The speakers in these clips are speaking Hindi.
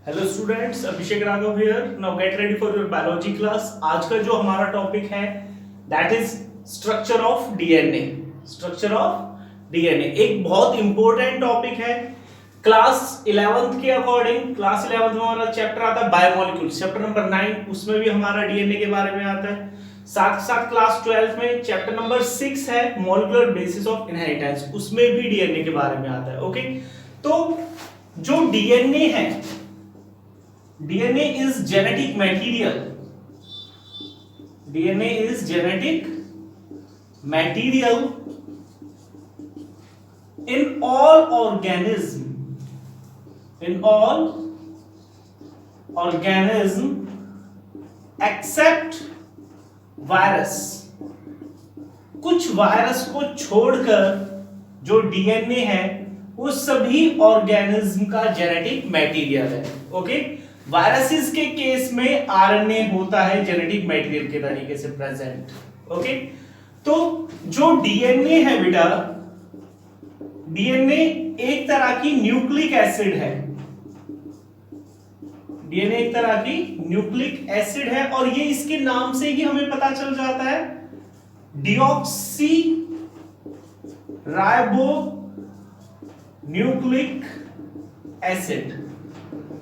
Hello students, Abhishek Raghav here. Now get ready for your biology class. आज का जो हमारा टॉपिक है that is structure of DNA. Structure of DNA एक बहुत इंपॉर्टेंट टॉपिक है। क्लास 11th के अकॉर्डिंग, क्लास 11th में हमारा चैप्टर आता है बायोमोलिक्यूल्स, चैप्टर नंबर 9, उसमें भी हमारा डीएनए के बारे में आता है। साथ साथ क्लास 12 में चैप्टर नंबर 6 है मॉलिक्यूलर बेसिस ऑफ इनहेरिटेंस, उसमें भी डीएनए के बारे में आता है। ओके, तो जो डीएनए है, DNA is genetic material. DNA is genetic material in all organism. In all organism except virus. कुछ वायरस को छोड़कर जो DNA है वो सभी ऑर्गेनिज्म का जेनेटिक मटेरियल है। ओके, वायरसेस के केस में आरएनए होता है जेनेटिक मटेरियल के तरीके से प्रेजेंट। ओके, तो जो डीएनए है बेटा, डीएनए एक तरह की न्यूक्लिक एसिड है। डीएनए एक तरह की न्यूक्लिक एसिड है और ये इसके नाम से ही हमें पता चल जाता है, डीऑक्सी राइबो न्यूक्लिक एसिड।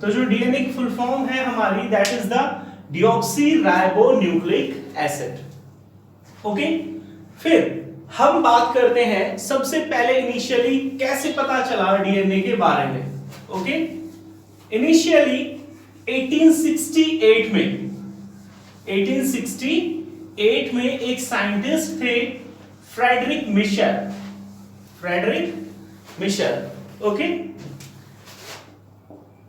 तो जो डीएनए की फुल फॉर्म है हमारी, that is the deoxy ribo nucleic acid. Okay, फिर हम बात करते हैं सबसे पहले इनिशियली कैसे पता चला डीएनए के बारे में। ओके, इनिशियली 1868 में एक साइंटिस्ट थे, फ्रेडरिक मिशर। ओके,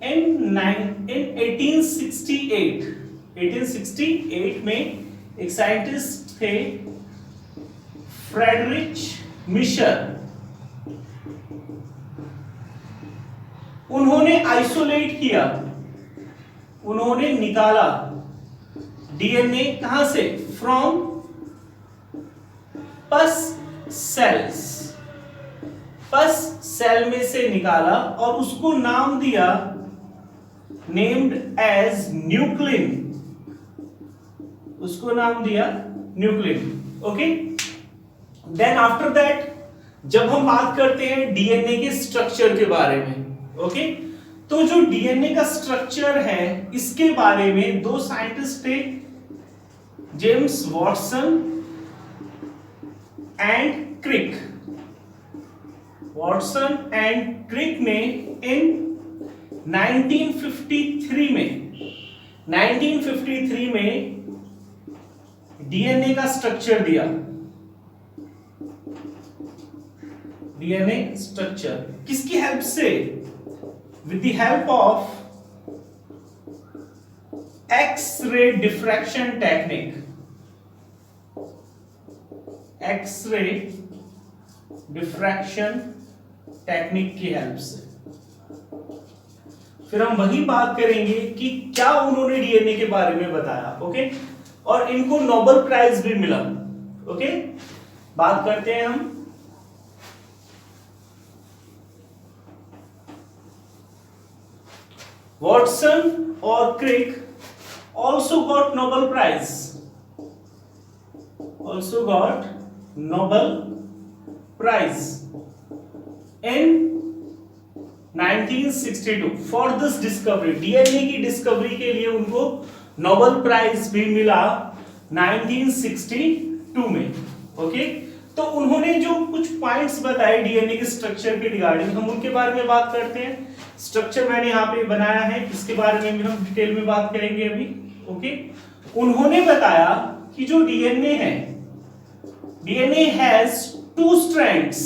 in 1868 में एक साइंटिस्ट थे फ्रेडरिक मिशर। उन्होंने आइसोलेट किया, उन्होंने निकाला डीएनए कहां से, फ्रॉम पस सेल में से निकाला और उसको नाम दिया, नेम्ड एज न्यूक्लिन, उसको नाम दिया nuclein. Okay, then after that जब हम बात करते हैं डीएनए के स्ट्रक्चर के बारे में, ओके, तो जो डीएनए का स्ट्रक्चर है इसके बारे में दो साइंटिस्ट थे, James Watson and Crick. Watson and Crick ने इन 1953 में डीएनए का स्ट्रक्चर दिया। डीएनए स्ट्रक्चर किसकी हेल्प से, with the help of X-ray diffraction technique. X-ray diffraction technique की हेल्प से। फिर हम वही बात करेंगे कि क्या उन्होंने डीएनए के बारे में बताया। ओके, और इनको नोबेल प्राइज भी मिला। ओके, बात करते हैं हम वॉटसन और क्रिक also got Nobel Prize in 1962 for this discovery. DNA की डिस्कवरी के लिए उनको नोबेल प्राइज भी मिला 1962 में। ओके, तो उन्होंने जो कुछ पॉइंट्स बताए डीएनए के स्ट्रक्चर के रिगार्डिंग, हम उनके बारे में बात करते हैं। स्ट्रक्चर मैंने यहाँ पे बनाया है, इसके बारे में भी हम डिटेल में बात करेंगे अभी। ओके, उन्होंने बताया कि जो डीएनए है, डीएनए हैज 2 स्ट्रैंड्स।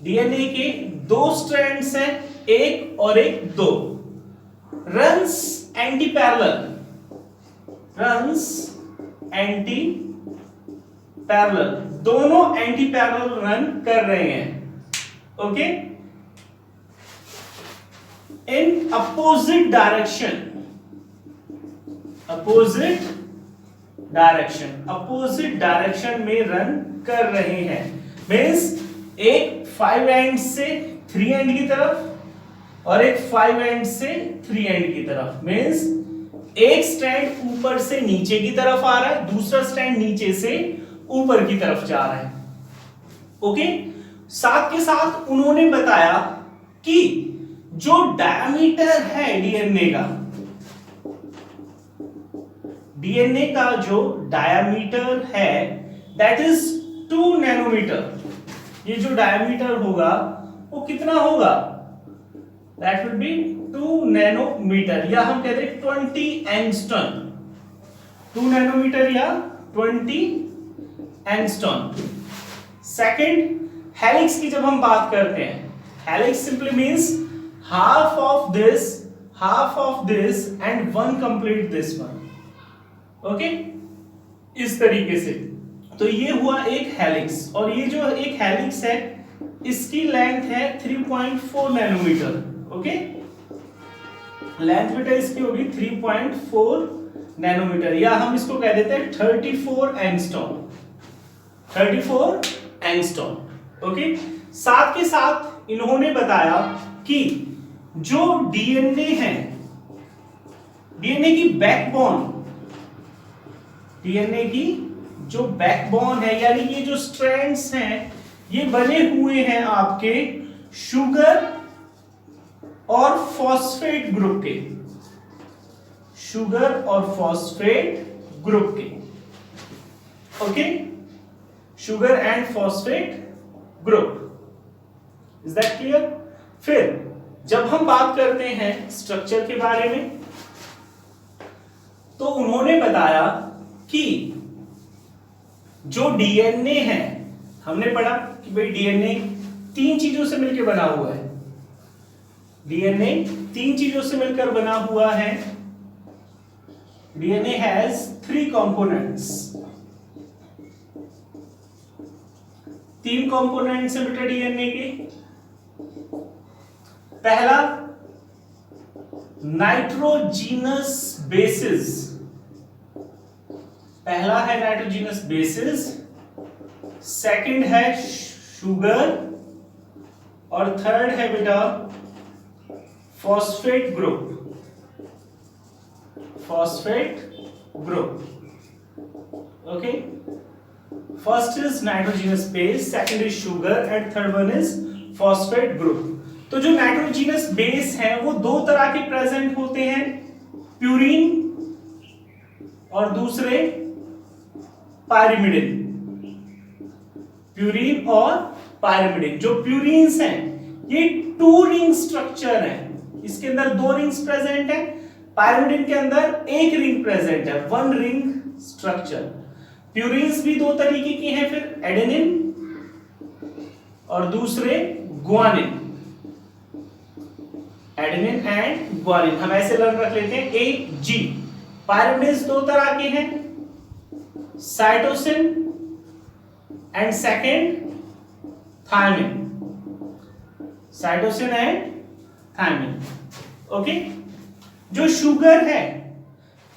डीएनए के 2 स्ट्रैंड्स हैं, एक और एक 2, रन्स एंटी पैरेलल, दोनों एंटी पैरेलल रन कर रहे हैं। ओके, इन अपोजिट डायरेक्शन में रन कर रहे हैं। मीन्स एक 5 एंड से 3 एंड की तरफ और एक 5 एंड से 3 एंड की तरफ। मींस एक स्ट्रैंड ऊपर से नीचे की तरफ आ रहा है, दूसरा स्ट्रैंड नीचे से ऊपर की तरफ जा रहा है। ओके, साथ के साथ उन्होंने बताया कि जो डायमीटर है डीएनए का जो डायमीटर है दैट इज 2 नैनोमीटर। ये जो डायमीटर होगा वो कितना होगा? दैट विल बी 2 नैनोमीटर, या हम कहते हैं 20 एंगस्ट्रॉम। 2 नैनोमीटर या 20 एंगस्ट्रॉम। सेकंड, हेलिक्स की जब हम बात करते हैं, helix simply means half of this and one complete this one। Okay, इस तरीके से। तो ये हुआ एक हेलिक्स, और ये जो एक हेलिक्स है इसकी लेंथ है 3.4 नैनोमीटर। ओके, लेंथ बेटा इसकी होगी 3.4 नैनोमीटर, या हम इसको कह देते हैं 34 एंगस्ट्रॉम। 34 एंगस्ट्रॉम। ओके, साथ के साथ इन्होंने बताया कि जो डीएनए है, डीएनए की बैकबोन, डीएनए की जो बैकबोन है यानी ये जो स्ट्रैंड्स हैं ये बने हुए हैं आपके शुगर और फॉस्फेट ग्रुप के, शुगर और फॉस्फेट ग्रुप के। Okay, sugar and phosphate group. Is that clear? फिर जब हम बात करते हैं स्ट्रक्चर के बारे में, तो उन्होंने बताया कि जो डीएनए है, हमने पढ़ा कि भाई डीएनए 3 चीजों से मिलकर बना हुआ है। डीएनए 3 चीजों से मिलकर बना हुआ है। DNA has 3 components. 3 कंपोनेंट्स है बेटा डीएनए के। पहला, नाइट्रोजीनस बेसिस। पहला है नाइट्रोजीनस बेसिस, सेकंड है शुगर, और थर्ड है बेटा phosphate group. Phosphate group. Okay, first is nitrogenous base, second is sugar and third one is phosphate group. तो जो नाइट्रोजीनस बेस है वो 2 तरह के प्रेजेंट होते हैं, प्यूरिन और दूसरे पायरिमिडिन। प्यूरिन और पायरिमिडिन। जो प्यूरिन्स हैं ये 2 रिंग स्ट्रक्चर है, इसके अंदर 2 रिंग्स प्रेजेंट है। पायरिमिडिन के अंदर 1 रिंग प्रेजेंट है, 1 रिंग स्ट्रक्चर। प्यूरिन्स भी 2 तरीके की हैं, फिर एडेनिन और दूसरे ग्वानिन। एडेनिन एंड ग्वानिन हम ऐसे लर्न रख लेते हैं, ए जी। पायरिमिडिन्स 2 तरह के हैं, cytosine and second thymine. Cytosine and thymine. Okay, जो शुगर है,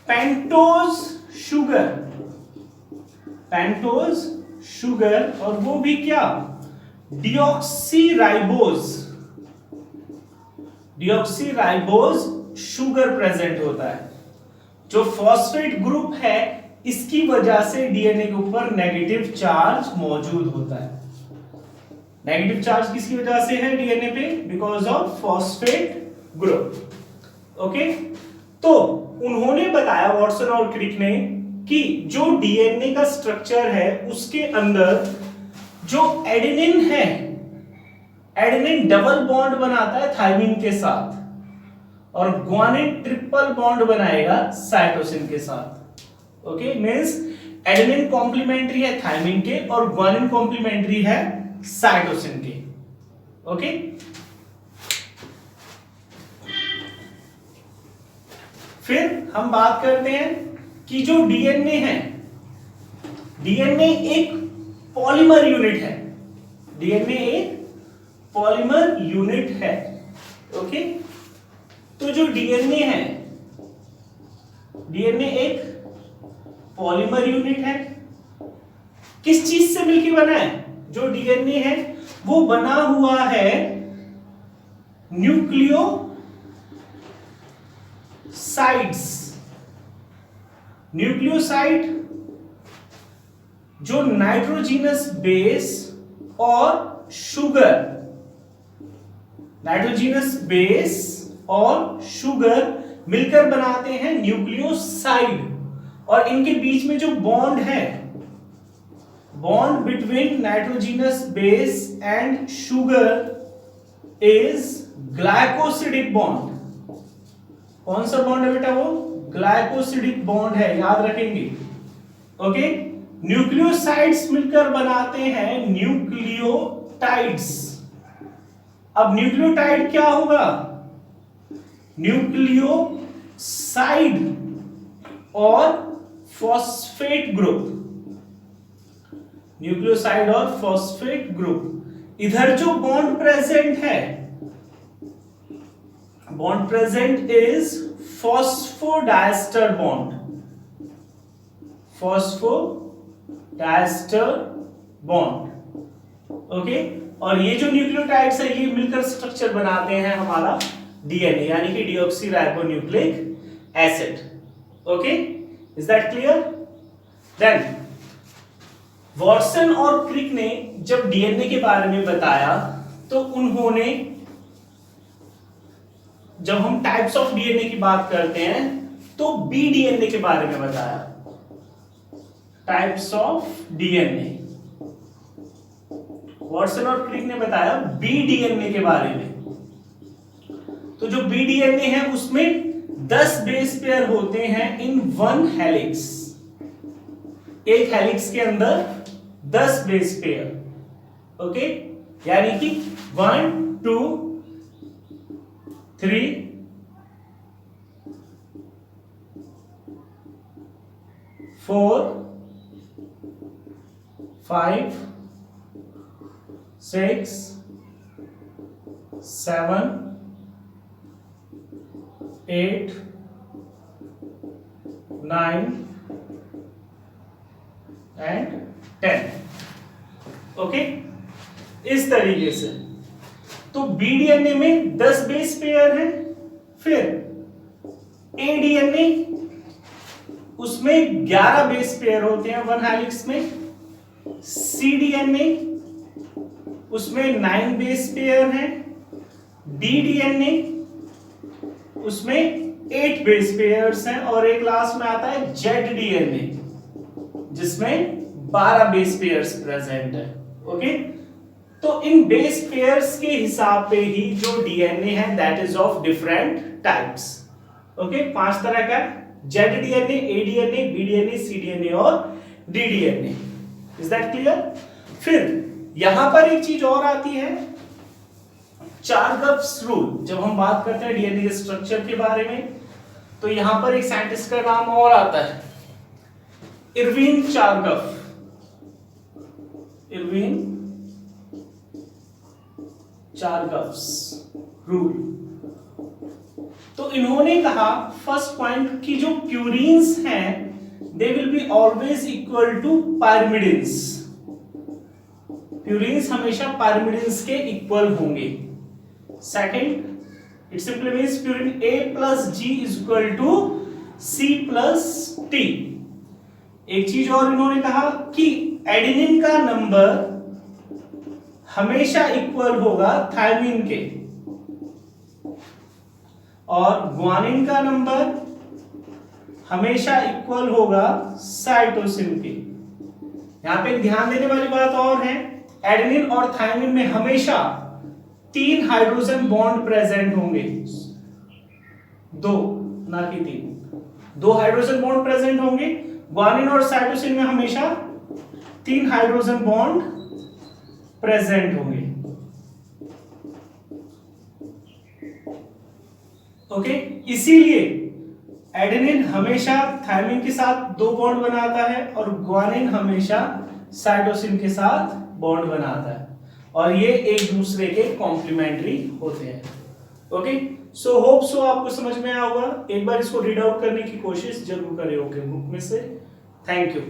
पेंटोज शुगर, पेंटोज शुगर, और वो भी क्या, डिऑक्सीराइबोज। डिऑक्सीराइबोज शुगर प्रेजेंट होता है। जो फॉस्फेट ग्रुप है इसकी वजह से डीएनए के ऊपर नेगेटिव चार्ज मौजूद होता है। नेगेटिव चार्ज किसकी वजह से है डीएनए पे? Because of phosphate group. Okay, तो उन्होंने बताया, वॉटसन और क्रिक ने, कि जो डीएनए का स्ट्रक्चर है उसके अंदर जो एडेनिन है, एडेनिन डबल बॉन्ड बनाता है थायमिन के साथ, और ग्वानिन ट्रिपल बॉन्ड बनाएगा साइटोसिन के साथ। ओके, मींस एडेनिन कॉम्प्लीमेंट्री है थायमिन के और ग्वानिन कॉम्प्लीमेंट्री है साइटोसिन के। ओके, फिर हम बात करते हैं कि जो डीएनए है, डीएनए एक पॉलीमर यूनिट है। डीएनए एक पॉलीमर यूनिट है। ओके, तो जो डीएनए है, डीएनए एक पॉलीमर यूनिट है। किस चीज से मिलकर बना है? जो डीएनए है वो बना हुआ है न्यूक्लियोसाइड्स। न्यूक्लियोसाइड जो नाइट्रोजीनस बेस और शुगर, नाइट्रोजीनस बेस और शुगर मिलकर बनाते हैं न्यूक्लियोसाइड। और इनके बीच में जो बॉन्ड है, bond between nitrogenous base and sugar is glycosidic bond. कौन सा बॉन्ड है बेटा? वो ग्लाइकोसिडिक बॉन्ड है, याद रखेंगे। ओके, न्यूक्लियोसाइड्स मिलकर बनाते हैं न्यूक्लियोटाइड्स। अब न्यूक्लियोटाइड क्या होगा? न्यूक्लियोसाइड और फॉस्फेट ग्रुप, न्यूक्लियोसाइड और फॉस्फेट ग्रुप। इधर जो बॉन्ड प्रेजेंट है, bond present is phosphodiester bond, phosphodiester bond. Okay, और ये जो न्यूक्लियोटाइड्स है ये मिलकर स्ट्रक्चर बनाते हैं हमारा डीएनए, यानी कि deoxyribonucleic acid. Okay, is that clear? Then Watson और क्रिक ने जब डीएनए के बारे में बताया तो उन्होंने, जब हम टाइप्स ऑफ डीएनए की बात करते हैं तो बी डीएनए के बारे में बताया। टाइप्स ऑफ डीएनए, वॉटसन और क्रिक ने बताया बी डीएनए के बारे में। तो जो बी डीएनए है उसमें 10 बेस पेयर होते हैं इन वन हेलिक्स। एक हेलिक्स के अंदर 10 बेस पेयर। ओके, यानी कि 1 2 3 4 5 6 7 8 9 एंड 10। ओके, इस तरीके से। तो बी डीएनए में 10 बेस पेयर है। फिर ए डीएनए, उसमें 11 बेस पेयर होते हैं वन हेलिक्स में। सी डीएनए, उसमें 9 बेस पेयर हैं। डी डीएनए, उसमें 8 बेस पेयर्स हैं। और एक लास्ट में आता है जेड डीएनए, जिसमें 12 बेस पेयर्स प्रेजेंट है। ओके, तो इन बेस पेयर्स के हिसाब पे ही जो डीएनए है that is of different types. Okay, 5 तरह का, जेड डीएनए, ए डीएनए, बी डीएनए, सी डीएनए और D DNA. Is that clear? फिर यहां पर एक चीज और आती है, चारगफ्स रूल। जब हम बात करते हैं डीएनए के स्ट्रक्चर के बारे में तो यहां पर एक साइंटिस्ट का नाम और आता है, Erwin Chargaff. Erwin Chargaff's rule. तो इन्होंने कहा फर्स्ट पॉइंट कि जो प्यूरिन्स हैं they will be always equal to pyrimidines. Purines हमेशा पायरिमिडिन्स के इक्वल होंगे। Second, it simply means purine A plus G is equal to C plus T। एक चीज और इन्होंने कहा कि एडेनिन का नंबर हमेशा इक्वल होगा थायमिन के, और ग्वानिन का नंबर हमेशा इक्वल होगा साइटोसिन के। यहां पे ध्यान देने वाली बात और है, एडेनिन और थायमिन में हमेशा 3 हाइड्रोजन बॉन्ड प्रेजेंट होंगे, 2 ना कि 3, 2 हाइड्रोजन बॉन्ड प्रेजेंट होंगे। ग्वानिन और साइटोसिन में हमेशा 3 हाइड्रोजन बॉन्ड प्रेजेंट होंगे। ओके, इसीलिए एडेनिन हमेशा थायमिन के साथ 2 बॉन्ड बनाता है और ग्वानिन हमेशा साइटोसिन के साथ बॉन्ड बनाता है, और ये एक दूसरे के कॉम्प्लीमेंट्री होते हैं। ओके, सो होप सो आपको समझ में आया होगा। एक बार इसको रीड आउट करने की कोशिश जरूर करें ओके बुक में से। Thank you.